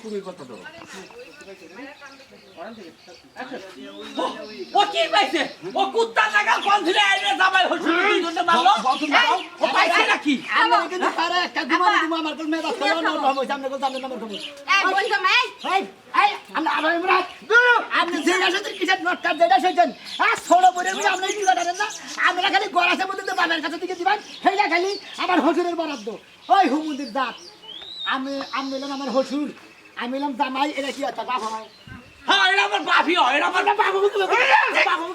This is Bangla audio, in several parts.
তুমি কত দাও ও কি পাইছে ও কুত্তা লাগাল কোন ধরে আইরে জামাই হইছে দুইজনে মারলো ও পাইছে নাকি আমরা কিন্তু সারা একটা দিমানে দিমা আমার কোল মেদা চলো না হবো সামনে কোল সামনে নাম্বার খবর এই বল জামাই এই এই আমরা আবার ইমরান আপনি যে গাছের কিসের নট কাট দেটা সইছেন আর ছোড়ো বলে আপনি কি করেন না আমরা খালি গড়াছে মধ্যে বাবার কাছে থেকে দিবেন সেইটা খালি আমার হজুরের বরাদ্দ ওই হুমুদির দাঁত আমি এলাম আমার হসুর আমি এলাম জামাই এটা কি আছে বাপ আমার হ্যাঁ এটা আমার বাপি হয় এটা আমার বাবু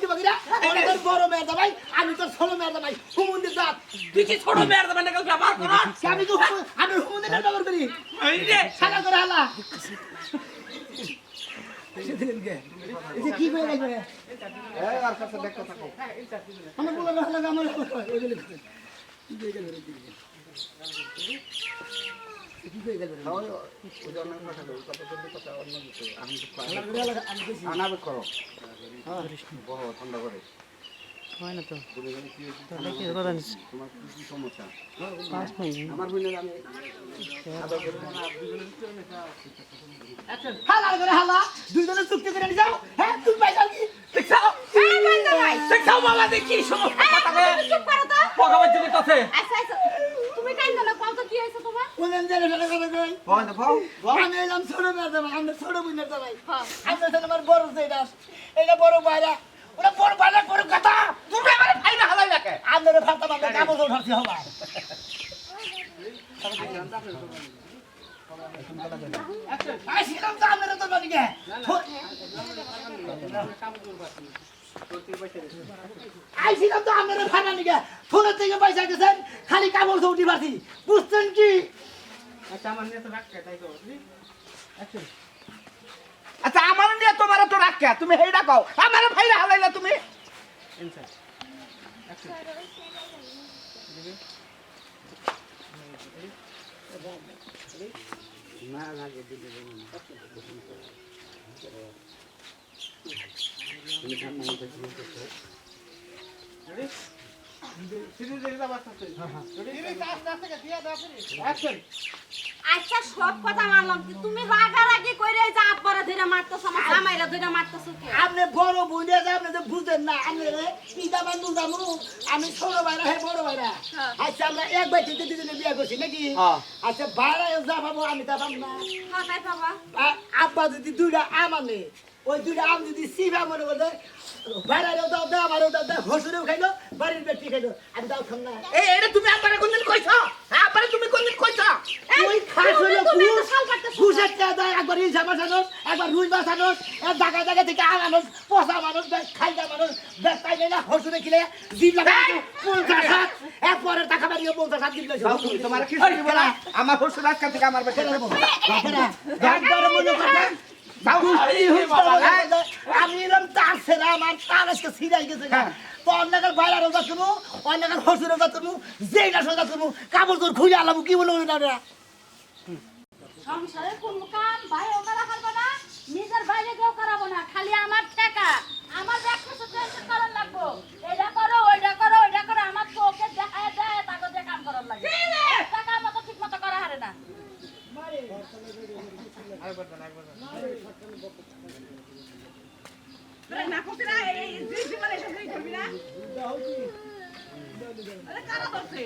কি বকিরা ওরা তোর বড় মেয়ের জামাই আমি তোর ছোট মেয়ের জামাই হুমুদির দাঁত তুই কি ছোট মেয়ের দাম না কাল ব্যবহার কর আমি তো আমি হুমুদির দাঁত ব্যবহার করি এই রে সাদা করে হালা কি করে লাগবে এই আর কাছে দেখতে থাকো আমার বলা না লাগে আমার ওই গেলে কি করে গেল ওই ওজনের কথা কই কত জলদি কথা অন্য কিছু আমি তো আনাবে করো হ্যাঁ বহু ঠান্ডা করে হয় না তো তুমি জানি কি হয়েছে? তাহলে কি কথা নিস তোমার কি সমস্যা 5 মিনিট আমার বোনের আমি হালা করে হালা দুইজনে চুক্তি করে যাও হ্যাঁ তুমি পয়সা কি দেখছাও এই বল জামাই দেখছাও বাবা দেখি সমস্যা কথা কয় তুমি চুপ করো তো পগাবার জন্য কাছে আচ্ছা আচ্ছা তুমি কাইন্দ না কত কি হইছে তোমার কোন জায়গা টাকা করে কই বল না ভাও আমি এলাম ছোট মেয়ের জামাই আমরা ছোট বোনের জামাই হ্যাঁ আমরা তো আমার বড় যেটা এটা বড় বাইরা ওটা বড় বাইরা বড় কথা তুমি আমারে ফাইনা হালাই লাগে আমরা ফাটা আমরা কাপড় ধরছি হবা আইছিলাম তো আমরা তো বাড়ি গে আইছিলাম তো আমরা ফাটা নিগে ফোনের থেকে পয়সা গেছেন খালি কাপড় ধরতে পারছি বুঝছেন কি আচ্ছা আমার নিয়ে তো রাখতে তাই তো আচ্ছা আমার নিয়ে তোমার তো রাখ তুমি হেইডা কও আমারে ফাইনা হালাইলা তুমি না না দিদি তুমি সামনে মধ্যে কি করছো আচ্ছা সব কথা মানলাম কি তুমি রাগারাগি কইরে যা আব্বারে ধরে মারতেছ আমার জামাইরা ধরে মারতেছ কি আপনি বড় বোনে যে আপনি তো বুঝেন না আমি পিতা বান্ধু জামু আমি ছোট ভাইরা হে বড় ভাইরা আচ্ছা আমরা এক ভাই থেকে দুজনে বিয়ে করছি নাকি আচ্ছা ভাইরা যা পাবো আমি তা পাবো না হ্যাঁ তাই বাবা আব্বা যদি দুইটা আম আনে ওই দুইটা আম যদি সিবা মনে করতে ভাইরাও দাও দাও আমারও দাও দাও হসুরেও খাইলো বাড়ির বেটি খাইলো আমি দাও খাম না এই এটা তুমি আমারে কোনদিন কইছো হ্যাঁ আমারে তুমি কোনদিন কইছো ওই খাস হলো তুমি তো শাল কাটতেছ ঘুষের চেয়ে দেয় একবার ইলশা মাছানোস একবার রুই মাছানোস এক জায়গা জায়গা থেকে আনানোস পচা মানুষ খাইটা মানুষ তাই না হসুরে খেলে জিভ লাগাই 50 এরপরে টাকা বাড়িয়ে 50 দিন তোমার কি বলবো না আমার শ্বশুর আজকে থেকে আমার বেটা একবার মনে করতে আমি এলাম তার ছেড়া আমার তার আজকে ছিড়াই গেছে তো অন্যকার বাইরে রোজা করবো অন্যকার হসুর রোজা করবো যেটা সোজা করবো কাপড় তোর খুঁজে আলাম কি বলবো না সংসারে কোন কাম ভাইও করা পারবে না নিজের বাইরে কেউ করাবো না খালি আমার টাকা আমার ব্যাখ্যা টেনশন করার লাগবো এটা করো ওইটা করো ওইটা করো আমার তো ওকে দেখায় দেয় তাকে দিয়ে কাম করার লাগে টাকা মতো ঠিক মতো করা হারে না না কুতিরা এই জীবনে এসে তুই করবি না আরে কারা ধরছে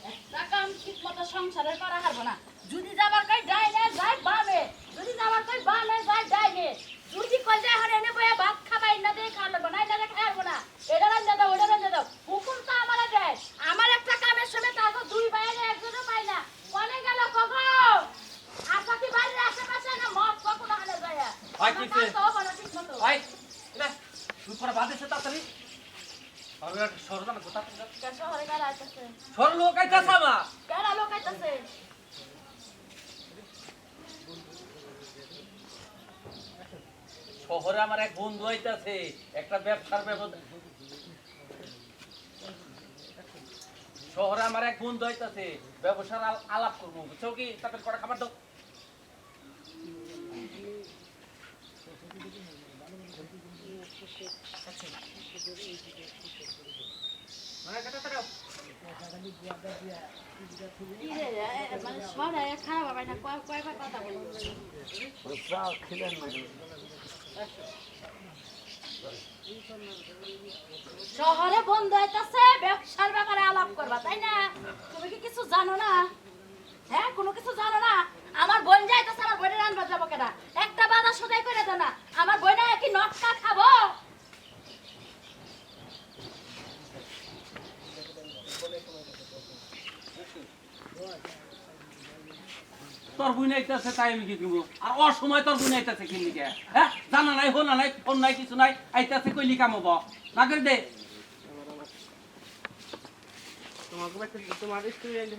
একটা কাম ঠিক মতো সংসারে করা হারবো না যদি যাবার কই ডাইনে যায় বামে যদি যাবার কই বামে যায় ডাইনে যদি কই যায় হরে এনে বয়া ভাত খাবাই না দিয়ে খাওয়া লাগবো না এটা খাওয়াবো না এটা রান্না দাও ওটা রান্না দাও হুকুম তো আমারে দেয় আমার একটা কামের সময় তাকে দুই বাইরে একজনও পাই না কোনে গেল কগো আশা কি বাড়ির আশেপাশে না মত কখনো হালে যায় হয় কিছে তো বলো ঠিক মতো ভাই না তুই পরে বাদেছে তাড়াতাড়ি আর একটা সরলা না কথা কেন হরে গেল আইতাছে সর লোক আইতাছে মা কেন লোক আইতাছে শহরে আমার এক বন্ধু আইতাছে একটা ব্যবসার ব্যবস্থা শহরে আমার এক বন্ধু হইতাছে ব্যবসার আলাপ করবো বুঝছো কি তাদের করে খাবার দাও কি রে, মানে সবাই খারাপ হবে না, কয়বার কথা বলবো? খেলেন না শহরে বন্ধ হইতাছে ব্যবসার ব্যাপারে আলাপ করবা তাই না? তুমি কি কিছু জানো না? হ্যাঁ, কোনো কিছু জানো না? আমার বোন যাইতাছে, আমার বোনের আনবা যাবো কেনা? একটা বাধা সদাই করে দাও না, আমার বোনে কি নটকা খাবো? তোর বুই নাইতেছে তাই আমি কি করবো আর অসময় তোর বুই নাইতেছে কি লিখে হ্যাঁ জানা নাই হোনা নাই ফোন নাই কিছু নাই আইতাছে কইলি কামাবো না করে দে তোমার স্টুডেন্ট